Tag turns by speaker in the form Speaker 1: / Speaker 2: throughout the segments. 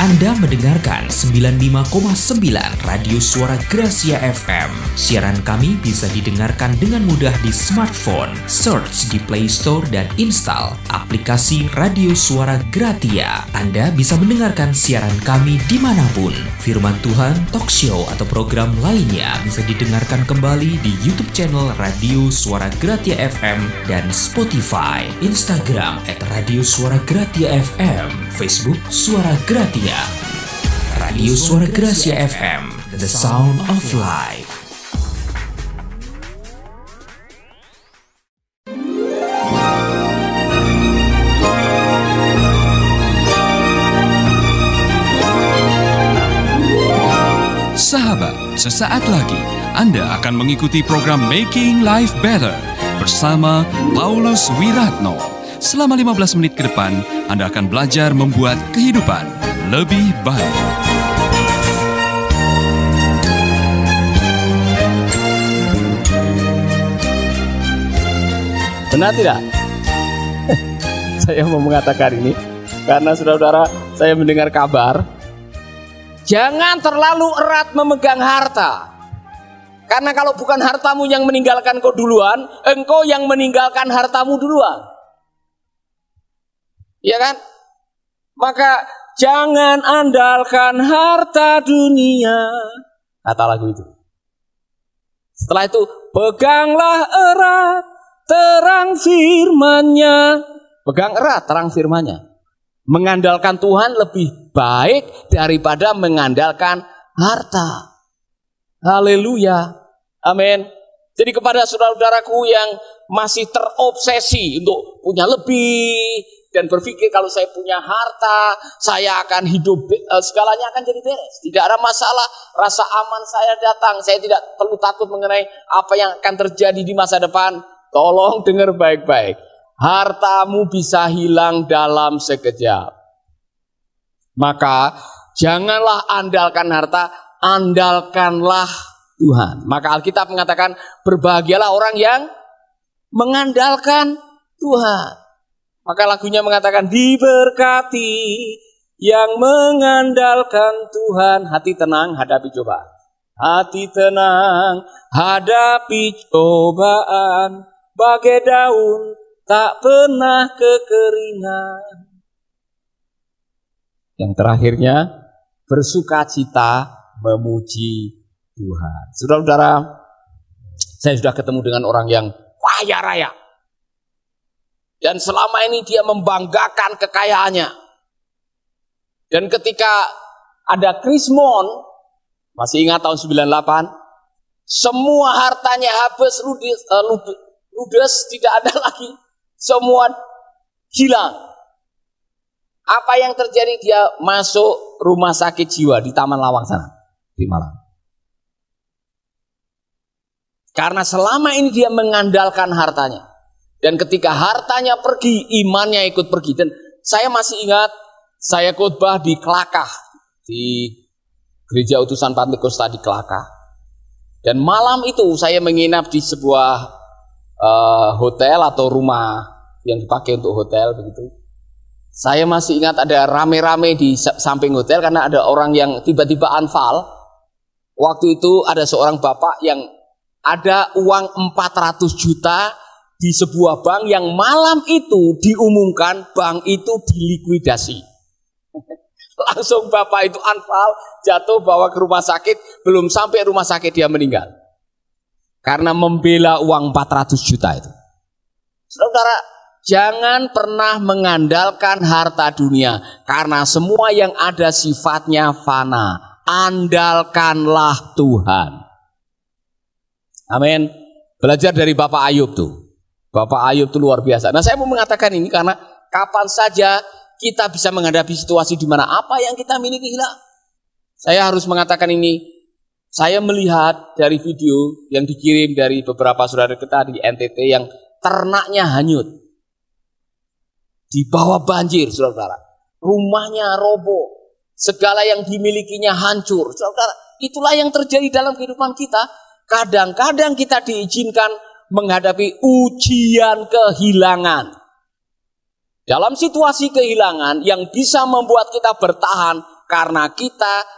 Speaker 1: Anda mendengarkan 95,9 Radio Suara Gracia FM. Siaran kami bisa didengarkan dengan mudah di smartphone. Search di Play Store dan install aplikasi Radio Suara Gratia. Anda bisa mendengarkan siaran kami dimanapun. Firman Tuhan, talk show, atau program lainnya bisa didengarkan kembali di YouTube channel Radio Suara Gratia FM dan Spotify, Instagram @Radio Suara Gratia FM, Facebook Suara Gratia. Radio Suara Gracia FM, the sound of life.
Speaker 2: Sahabat, sesaat lagi Anda akan mengikuti program Making Life Better bersama Paulus Wiratno. Selama 15 menit ke depan, Anda akan belajar membuat kehidupan lebih baik.
Speaker 3: Benar tidak? Saya mau mengatakan ini karena saudara-saudara, saya mendengar kabar, jangan terlalu erat memegang harta. Karena kalau bukan hartamu yang meninggalkan kau duluan, engkau yang meninggalkan hartamu duluan. Iya kan? Maka jangan andalkan harta dunia, kata lagu itu. Setelah itu, peganglah erat terang firman-Nya. Pegang erat terang firman-Nya. Mengandalkan Tuhan lebih baik daripada mengandalkan harta. Haleluya. Amin. Jadi kepada saudara-saudaraku yang masih terobsesi untuk punya lebih dan berpikir kalau saya punya harta, saya akan hidup, segalanya akan jadi beres. Tidak ada masalah, rasa aman saya datang. Saya tidak perlu takut mengenai apa yang akan terjadi di masa depan. Tolong dengar baik-baik. Hartamu bisa hilang dalam sekejap. Maka janganlah andalkan harta, andalkanlah Tuhan. Maka Alkitab mengatakan, berbahagialah orang yang mengandalkan Tuhan. Maka lagunya mengatakan, diberkati yang mengandalkan Tuhan. Hati tenang, hadapi cobaan. Hati tenang, hadapi cobaan. Bagai daun tak pernah kekeringan. Yang terakhirnya, bersukacita memuji Tuhan. Saudara-saudara, saya sudah ketemu dengan orang yang kaya raya. Dan selama ini dia membanggakan kekayaannya. Dan ketika ada Krismon, masih ingat tahun 98, semua hartanya habis, ludes, tidak ada lagi. Semua hilang. Apa yang terjadi? Dia masuk rumah sakit jiwa di Taman Lawang sana, di Malang. Karena selama ini dia mengandalkan hartanya. Dan ketika hartanya pergi, imannya ikut pergi. Dan saya masih ingat, saya khotbah di Kelakah, di Gereja Utusan Pantekosta di Kelakah. Dan malam itu saya menginap di sebuah hotel atau rumah yang dipakai untuk hotel begitu. Saya masih ingat ada rame-rame di samping hotel karena ada orang yang tiba-tiba anfal. Waktu itu ada seorang bapak yang ada uang 400 juta di sebuah bank yang malam itu diumumkan bank itu dilikuidasi. Langsung bapak itu anfal, jatuh, bawa ke rumah sakit, belum sampai rumah sakit dia meninggal. Karena membela uang 400 juta itu. Saudara, jangan pernah mengandalkan harta dunia. Karena semua yang ada sifatnya fana. Andalkanlah Tuhan. Amin. Belajar dari Bapak Ayub tuh. Bapak Ayub itu luar biasa. Nah, saya mau mengatakan ini karena kapan saja kita bisa menghadapi situasi di mana apa yang kita miliki hilang. Saya harus mengatakan ini. Saya melihat dari video yang dikirim dari beberapa saudara kita di NTT yang ternaknya hanyut. Di bawah banjir, saudara. Rumahnya roboh. Segala yang dimilikinya hancur. Saudara, itulah yang terjadi dalam kehidupan kita. Kadang-kadang kita diizinkan menghadapi ujian kehilangan. Dalam situasi kehilangan yang bisa membuat kita bertahan, Karena kita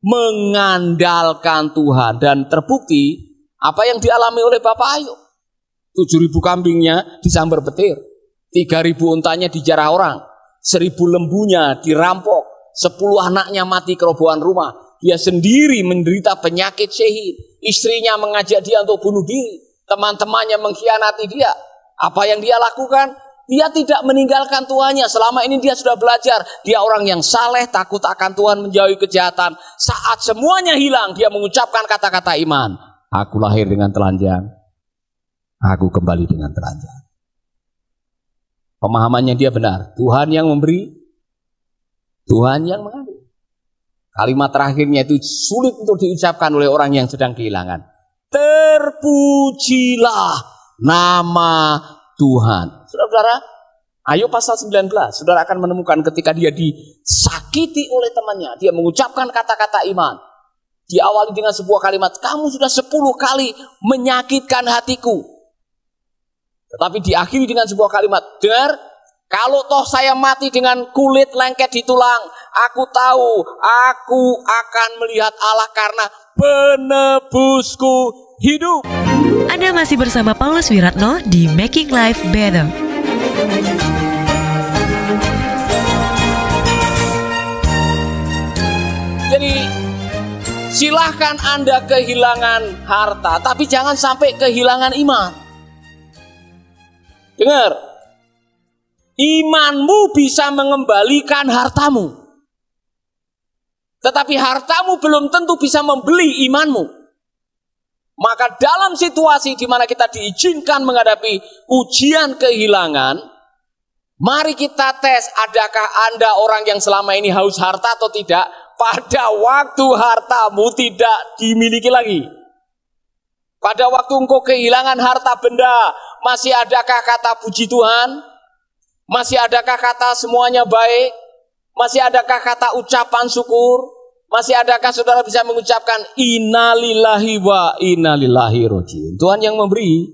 Speaker 3: mengandalkan Tuhan. Dan terbukti apa yang dialami oleh Bapak Ayub. 7.000 kambingnya disambar petir, 3.000 untanya dijarah orang, 1.000 lembunya dirampok, 10 anaknya mati kerobohan rumah. Dia sendiri menderita penyakit syehid. Istrinya mengajak dia untuk bunuh diri. Teman-temannya mengkhianati dia. Apa yang dia lakukan? Dia tidak meninggalkan Tuhannya. Selama ini dia sudah belajar. Dia orang yang saleh, takut akan Tuhan, menjauhi kejahatan. Saat semuanya hilang, dia mengucapkan kata-kata iman. Aku lahir dengan telanjang, aku kembali dengan telanjang. Pemahamannya dia benar. Tuhan yang memberi, Tuhan yang mengambil. Kalimat terakhirnya itu sulit untuk diucapkan oleh orang yang sedang kehilangan. Terpujilah nama Tuhan. Saudara-saudara, Ayub pasal 19, saudara akan menemukan ketika dia disakiti oleh temannya, dia mengucapkan kata-kata iman. Diawali dengan sebuah kalimat, kamu sudah 10 kali menyakitkan hatiku. Tetapi diakhiri dengan sebuah kalimat, dengar, kalau toh saya mati dengan kulit lengket di tulang, aku tahu aku akan melihat Allah karena penebusku hidup.
Speaker 4: Anda masih bersama Paulus Wiratno di Making Life Better.
Speaker 3: Jadi silahkan Anda kehilangan harta, tapi jangan sampai kehilangan iman. Dengar, imanmu bisa mengembalikan hartamu, tetapi hartamu belum tentu bisa membeli imanmu. Maka dalam situasi di mana kita diizinkan menghadapi ujian kehilangan, mari kita tes, adakah Anda orang yang selama ini haus harta atau tidak? Pada waktu hartamu tidak dimiliki lagi, pada waktu engkau kehilangan harta benda, masih adakah kata puji Tuhan? Masih adakah kata semuanya baik? Masih adakah kata ucapan syukur? Masih adakah saudara bisa mengucapkan innalillahi wa innalillahi rojiun? Tuhan yang memberi,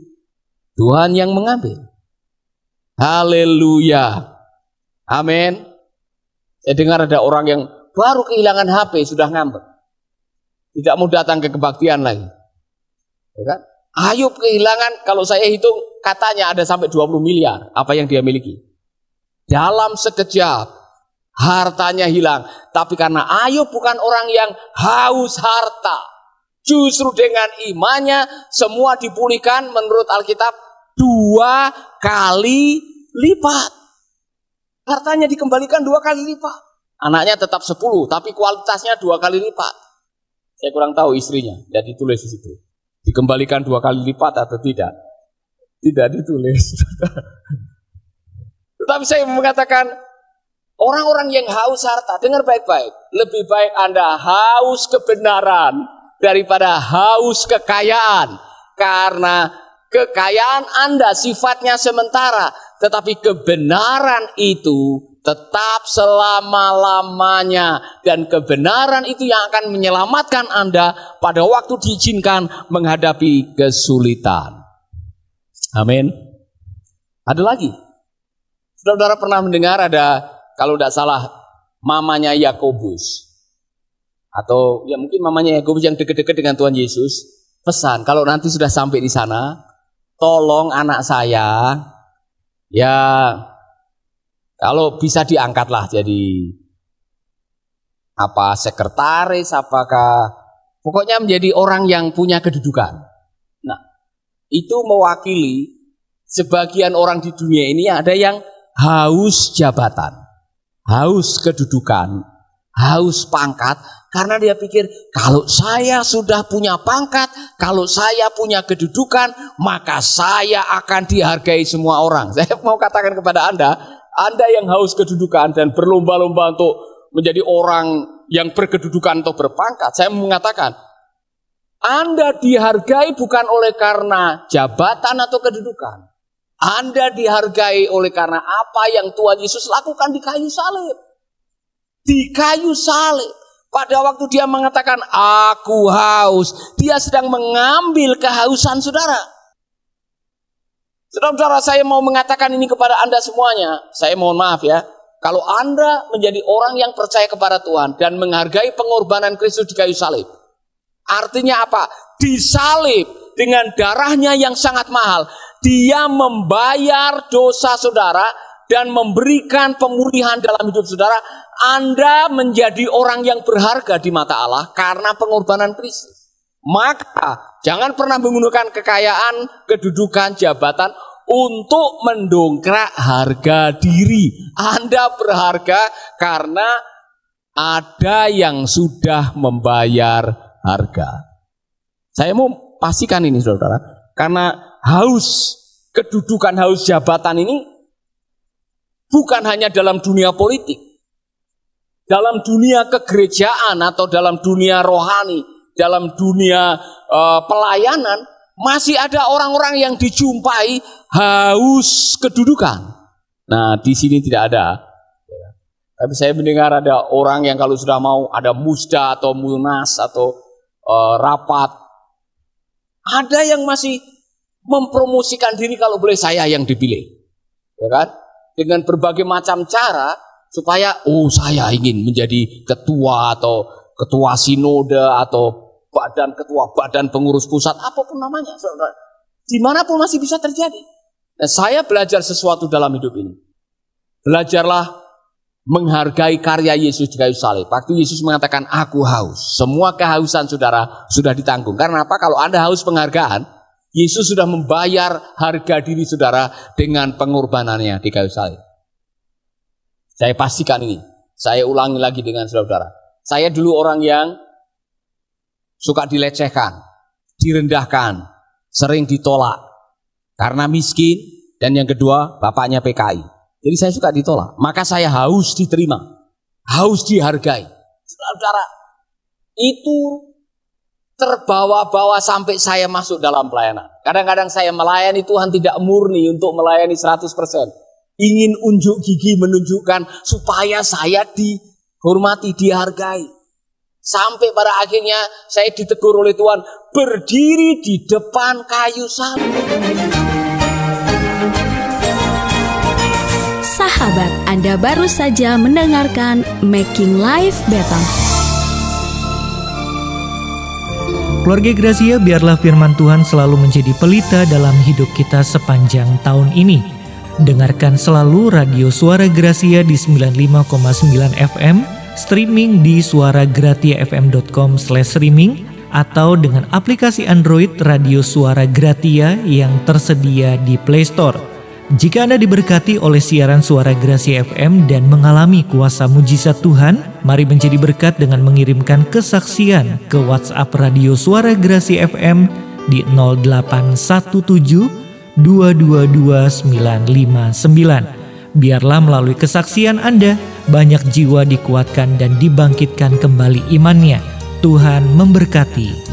Speaker 3: Tuhan yang mengambil. Haleluya. Amin. Saya dengar ada orang yang baru kehilangan HP sudah ngambek, tidak mau datang ke kebaktian lagi, ya kan? Ayub kehilangan, kalau saya hitung katanya ada sampai 20 miliar apa yang dia miliki. Dalam sekejap hartanya hilang. Tapi karena Ayub bukan orang yang haus harta, justru dengan imannya semua dipulihkan menurut Alkitab 2 kali lipat. Hartanya dikembalikan 2 kali lipat. Anaknya tetap 10, tapi kualitasnya 2 kali lipat. Saya kurang tahu istrinya, tidak ditulis di situ. Dikembalikan 2 kali lipat atau tidak? Tidak ditulis. Tetapi saya mengatakan, orang-orang yang haus harta, dengar baik-baik. Lebih baik Anda haus kebenaran daripada haus kekayaan. Karena kekayaan Anda sifatnya sementara, tetapi kebenaran itu tetap selama-lamanya. Dan kebenaran itu yang akan menyelamatkan Anda pada waktu diizinkan menghadapi kesulitan. Amin. Ada lagi. Saudara-saudara pernah mendengar ada, kalau tidak salah, mamanya Yakobus. Atau ya mungkin mamanya Yakobus yang dekat-dekat dengan Tuhan Yesus. Pesan, kalau nanti sudah sampai di sana, tolong anak saya, ya kalau bisa diangkatlah jadi apa, sekretaris, apakah pokoknya menjadi orang yang punya kedudukan. Nah, itu mewakili sebagian orang di dunia ini ada yang haus jabatan, haus kedudukan, haus pangkat, karena dia pikir kalau saya sudah punya pangkat, kalau saya punya kedudukan, maka saya akan dihargai semua orang. Saya mau katakan kepada Anda yang haus kedudukan dan berlomba-lomba untuk menjadi orang yang berkedudukan atau berpangkat, saya mengatakan, Anda dihargai bukan oleh karena jabatan atau kedudukan. Anda dihargai oleh karena apa yang Tuhan Yesus lakukan di kayu salib. Di kayu salib. Pada waktu dia mengatakan, aku haus, dia sedang mengambil kehausan saudara. Saudara-saudara, saya mau mengatakan ini kepada Anda semuanya. Saya mohon maaf ya, Kalau Anda menjadi orang yang percaya kepada Tuhan dan menghargai pengorbanan Kristus di kayu salib, artinya apa? Disalib dengan darahnya yang sangat mahal, Dia membayar dosa saudara dan memberikan pemulihan dalam hidup saudara. Anda menjadi orang yang berharga di mata Allah karena pengorbanan Kristus. Maka jangan pernah menggunakan kekayaan, kedudukan, jabatan untuk mendongkrak harga diri. Anda berharga karena ada yang sudah membayar harga. Saya mau pastikan ini saudara, karena haus kedudukan, haus jabatan ini bukan hanya dalam dunia politik, dalam dunia kegerejaan atau dalam dunia rohani, dalam dunia pelayanan, masih ada orang-orang yang dijumpai haus kedudukan. Nah, di sini tidak ada. Tapi saya mendengar ada orang yang kalau sudah mau ada musda atau munas atau rapat, ada yang masih mempromosikan diri kalau boleh saya yang dipilih, ya kan? Dengan berbagai macam cara supaya saya ingin menjadi ketua atau ketua sinode atau ketua badan pengurus pusat, apapun namanya, saudara. Dimanapun masih bisa terjadi. Nah, saya belajar sesuatu dalam hidup ini. Belajarlah menghargai karya Yesus di kayu salib. Waktu Yesus mengatakan, aku haus. Semua kehausan saudara sudah ditanggung. Karena apa? Kalau Anda haus penghargaan, Yesus sudah membayar harga diri saudara dengan pengorbanannya di kayu salib. Saya pastikan ini. Saya ulangi lagi dengan saudara. Saya dulu orang yang suka dilecehkan, direndahkan, sering ditolak karena miskin, dan yang kedua bapaknya PKI. Jadi saya suka ditolak, maka saya haus diterima, haus dihargai. Saudara, itu terbawa-bawa sampai saya masuk dalam pelayanan. Kadang-kadang saya melayani Tuhan tidak murni untuk melayani 100%. Ingin unjuk gigi menunjukkan supaya saya dihormati, dihargai. Sampai pada akhirnya saya ditegur oleh Tuhan, berdiri di depan kayu salib.
Speaker 5: Sahabat, Anda baru saja mendengarkan Making Life Better.
Speaker 6: Keluarga Gracia, biarlah firman Tuhan selalu menjadi pelita dalam hidup kita sepanjang tahun ini. Dengarkan selalu radio Suara Gracia di 95,9 FM, streaming di suaragratiafm.com/streaming, atau dengan aplikasi Android Radio Suara Gratia yang tersedia di Play Store. Jika Anda diberkati oleh siaran Suara Gracia FM dan mengalami kuasa mujizat Tuhan, mari menjadi berkat dengan mengirimkan kesaksian ke WhatsApp Radio Suara Gracia FM di 0817 222 959. Biarlah melalui kesaksian Anda, banyak jiwa dikuatkan dan dibangkitkan kembali imannya. Tuhan memberkati.